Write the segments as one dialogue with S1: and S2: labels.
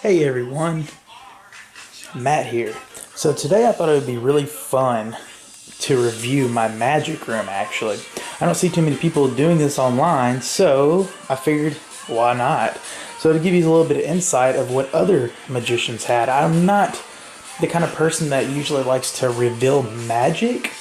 S1: Hey everyone, Matt here. So today I thought it would be really fun to review my magic room actually. I don't see too many people doing this online, so I figured why not? So to give you a little bit of insight of what other magicians had, I'm not the kind of person that usually likes to reveal magic.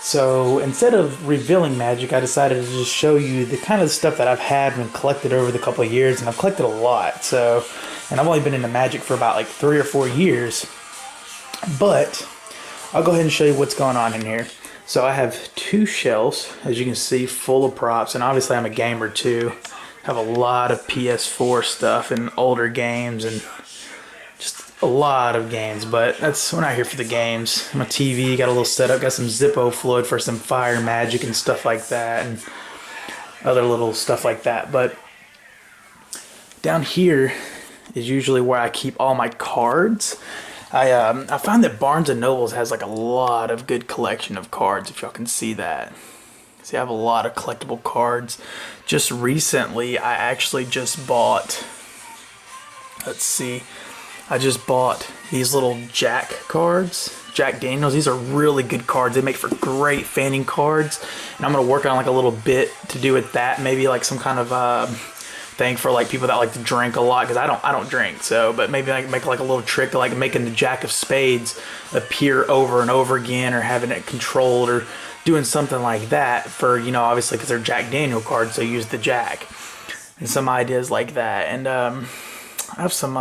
S1: So instead of revealing magic, I decided to just show you the kind of stuff that I've had and collected over the couple of years, and I've collected a lot. And I've only been into magic for about like 3 or 4 years, but I'll go ahead and show you what's going on in here. So I have two shelves, as you can see, full of props, and obviously I'm a gamer too. I have a lot of PS4 stuff and older games and just a lot of games, but we're not here for the games. My TV, got a little setup, got some Zippo fluid for some fire magic and stuff like that, and other little stuff like that. But down here is usually where I keep all my cards. I find that Barnes and Nobles has like a lot of good collection of cards, if y'all can see that. See, I have a lot of collectible cards. Just recently, I actually just bought, let's see, I just bought these little Jack cards, Jack Daniels. These are really good cards. They make for great fanning cards. And I'm going to work on like a little bit to do with that. Maybe like some kind of thing for like people that like to drink a lot, because I don't drink. So, but maybe I can make like a little trick to like making the Jack of Spades appear over and over again, or having it controlled, or doing something like that for, you know, obviously because they're Jack Daniel cards, so use the Jack. And some ideas like that. And I have some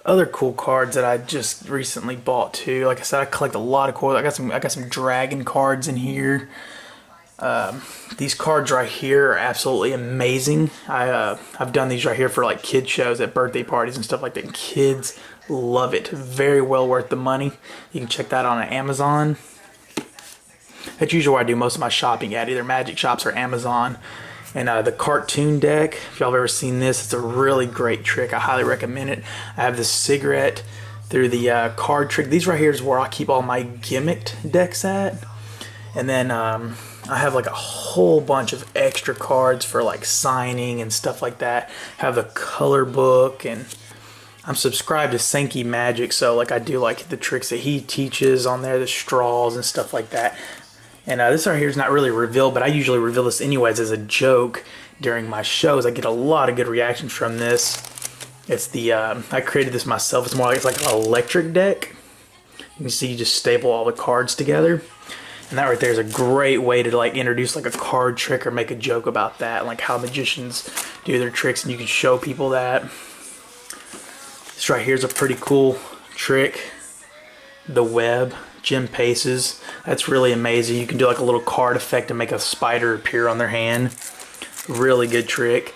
S1: other cool cards that I just recently bought too. Like I said, I collect a lot of cards. I got some dragon cards in here. These cards right here are absolutely amazing. I've done these right here for like kid shows at birthday parties and stuff like that. And kids love it. Very well worth the money. You can check that on Amazon. That's usually where I do most of my shopping at, either magic shops or Amazon. And the cartoon deck, if y'all have ever seen this, it's a really great trick. I highly recommend it. I have this cigarette through the card trick. These right here is where I keep all my gimmicked decks at. And then I have like a whole bunch of extra cards for like signing and stuff like that. I have the color book, and I'm subscribed to Sankey Magic, so like I do like the tricks that he teaches on there, the straws and stuff like that. And this right here is not really revealed, but I usually reveal this anyways as a joke during my shows. I get a lot of good reactions from this. It's the, I created this myself. It's more like, it's like an electric deck. You can see you just staple all the cards together. And that right there is a great way to like introduce like a card trick or make a joke about that, like how magicians do their tricks, and you can show people that. This right here is a pretty cool trick. The web. Gem Paces. That's really amazing. You can do like a little card effect and make a spider appear on their hand. Really good trick.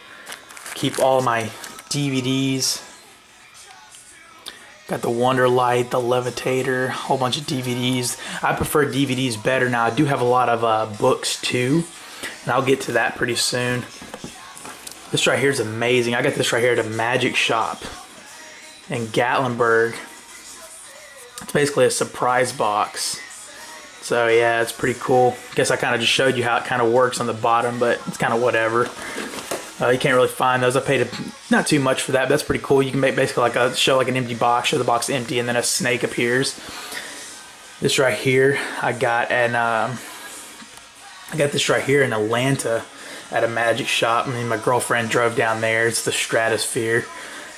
S1: Keep all my DVDs. Got the Wonder Light, the Levitator, a whole bunch of DVDs. I prefer DVDs better now. I do have a lot of books too, and I'll get to that pretty soon. This right here is amazing. I got this right here at a magic shop in Gatlinburg. It's basically a surprise box. So yeah, it's pretty cool. Guess I kind of just showed you how it kind of works on the bottom, but it's kind of whatever. You can't really find those. I paid not too much for that, but that's pretty cool. You can make basically like a show like an empty box, show the box empty, and then a snake appears. This right here, I got this right here in Atlanta at a magic shop. I mean, my girlfriend drove down there. It's the Stratosphere.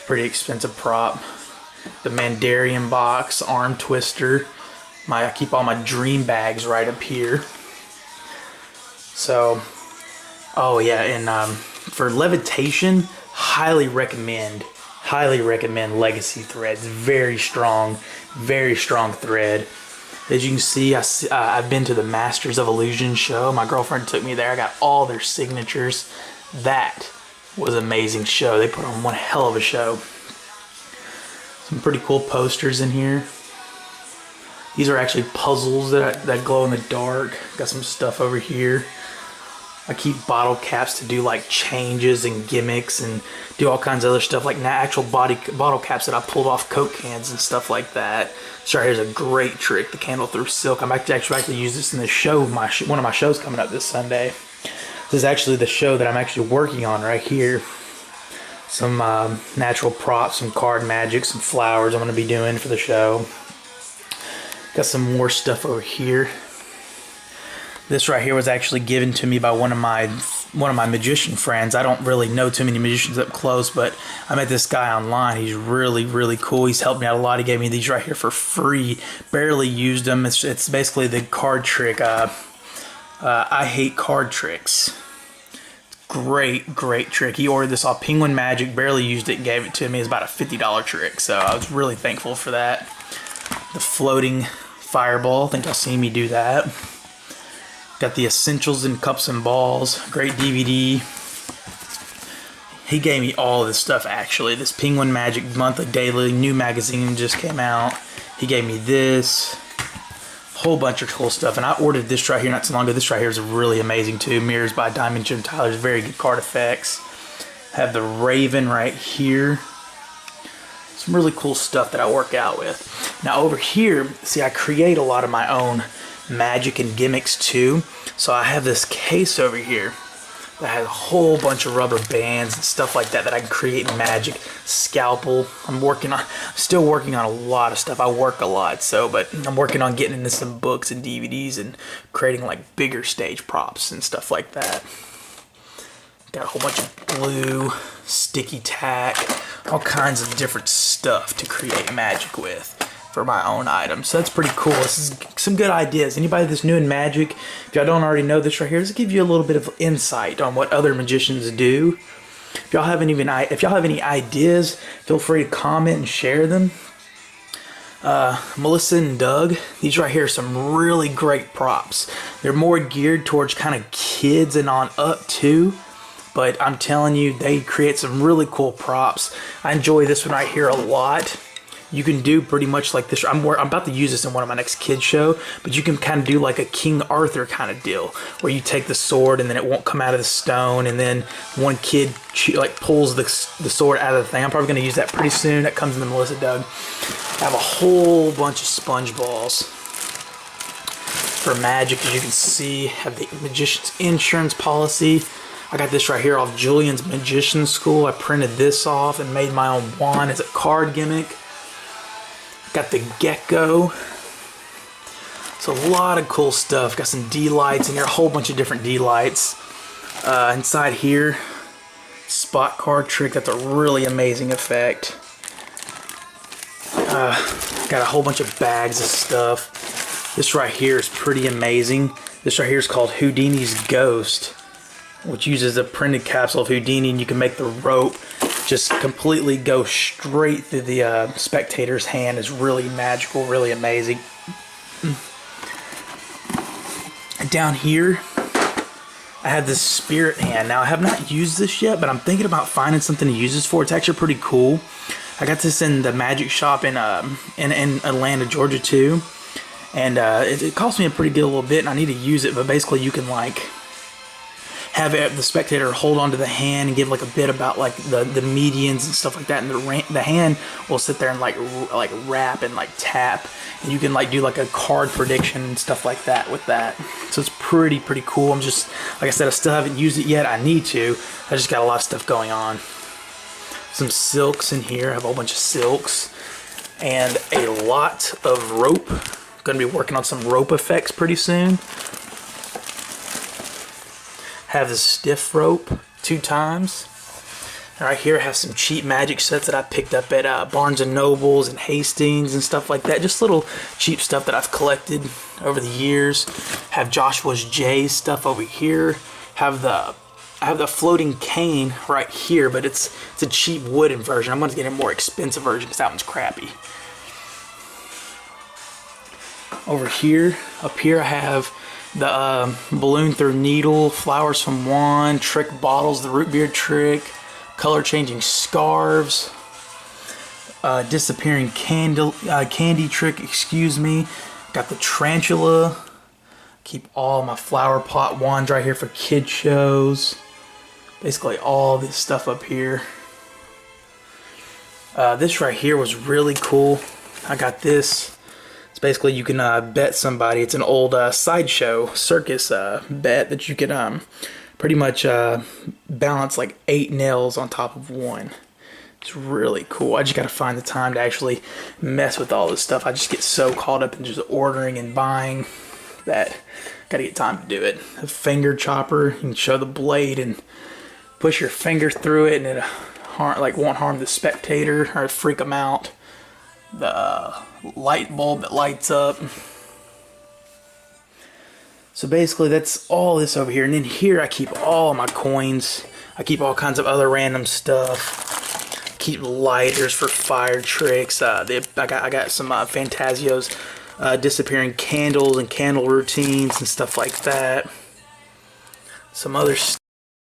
S1: Pretty expensive prop. The Mandarian box, arm twister. I keep all my dream bags right up here. So, oh yeah, and for levitation, highly recommend Legacy threads. Very strong thread. As you can see, I've been to the Masters of Illusion show. My girlfriend took me there. I got all their signatures. That was an amazing show. They put on one hell of a show. Some pretty cool posters in here. These are actually puzzles that glow in the dark. Got some stuff over here. I keep bottle caps to do like changes and gimmicks and do all kinds of other stuff, like actual bottle caps that I pulled off Coke cans and stuff like that. This right here is a great trick, the candle through silk. I'm actually use this in the show, one of my shows coming up this Sunday. This is actually the show that I'm actually working on right here. some natural props, some card magic, some flowers I'm going to be doing for the show. Got some more stuff over here. This right here was actually given to me by one of my magician friends. I don't really know too many magicians up close, but I met this guy online. He's really cool. He's helped me out a lot. He gave me these right here for free. Barely used them. It's basically the card trick. I hate card tricks. Great trick. He ordered this off Penguin Magic, barely used it, gave it to me. It's about a $50 trick, so I was really thankful for that. The floating fireball, I think y'all seen me do that. Got the Essentials in Cups and Balls, great DVD. He gave me all this stuff actually. This Penguin Magic Monthly Daily new magazine just came out. He gave me this. Whole bunch of cool stuff, and I ordered this right here not too long ago. This right here is really amazing too. Mirrors by Diamond Jim Tyler's, very good card effects. Have the Raven right here. Some really cool stuff that I work out with. Now over here, see, I create a lot of my own magic and gimmicks too. So I have this case over here that has a whole bunch of rubber bands and stuff like that I can create in magic. Scalpel. I'm still working on a lot of stuff. I work a lot, but I'm working on getting into some books and DVDs and creating like bigger stage props and stuff like that. Got a whole bunch of glue, sticky tack, all kinds of different stuff to create magic with for my own items. So that's pretty cool. This is some good ideas. Anybody that's new in magic, if y'all don't already know this right here, this will give you a little bit of insight on what other magicians do. If y'all have any ideas, feel free to comment and share them. Melissa and Doug, these right here are some really great props. They're more geared towards kind of kids and on up too, but I'm telling you, they create some really cool props. I enjoy this one right here a lot. You can do pretty much like this. I'm about to use this in one of my next kids show, but you can kind of do like a King Arthur kind of deal, where you take the sword and then it won't come out of the stone, and then one kid like pulls the sword out of the thing. I'm probably going to use that pretty soon. That comes in the Melissa Doug. I have a whole bunch of sponge balls for magic, as you can see. Have the Magician's Insurance Policy. I got this right here off Julian's Magician School. I printed this off and made my own wand as a card gimmick. Got the gecko. So a lot of cool stuff. Got some D-lights in here, a whole bunch of different D-lights. Inside here, spot card trick. That's a really amazing effect. Got a whole bunch of bags of stuff. This right here is pretty amazing. This right here is called Houdini's Ghost, which uses a printed capsule of Houdini, and you can make the rope just completely go straight through the spectator's hand. Is really magical, really amazing. Down here, I have this spirit hand. Now, I have not used this yet, but I'm thinking about finding something to use this for. It's actually pretty cool. I got this in the magic shop in Atlanta, Georgia too, and it cost me a pretty good little bit, and I need to use it. But basically, you can like have the spectator hold onto the hand and give like a bit about like the medians and stuff like that, and the hand will sit there and like rap and like tap, and you can like do like a card prediction and stuff like that with that. So it's pretty cool. I'm just, like I said, I still haven't used it yet. I need to. I just got a lot of stuff going on. Some silks in here. I have a whole bunch of silks and a lot of rope. Going to be working on some rope effects pretty soon. Have the stiff rope 2 times. And right here I have some cheap magic sets that I picked up at Barnes & Nobles and Hastings and stuff like that. Just little cheap stuff that I've collected over the years. Have Joshua's J stuff over here. I have the floating cane right here, but it's a cheap wooden version. I'm going to get a more expensive version because that one's crappy. Over here, up here I have the balloon through needle, flowers from wand, trick bottles, the root beer trick, color changing scarves, disappearing candy trick, excuse me. Got the tarantula. Keep all my flower pot wands right here for kid shows. Basically all this stuff up here. This right here was really cool. I got this. Basically, you can bet somebody. It's an old sideshow circus bet that you can pretty much balance like 8 nails on top of one. It's really cool. I just got to find the time to actually mess with all this stuff. I just get so caught up in just ordering and buying that got to get time to do it. A finger chopper, you can show the blade and push your finger through it, and it won't harm the spectator or freak them out. The light bulb that lights up. So basically that's all this over here, and then here I keep all my coins. I keep all kinds of other random stuff. Keep lighters for fire tricks. I got some Fantasio's disappearing candles and candle routines and stuff like that. Some other stuff.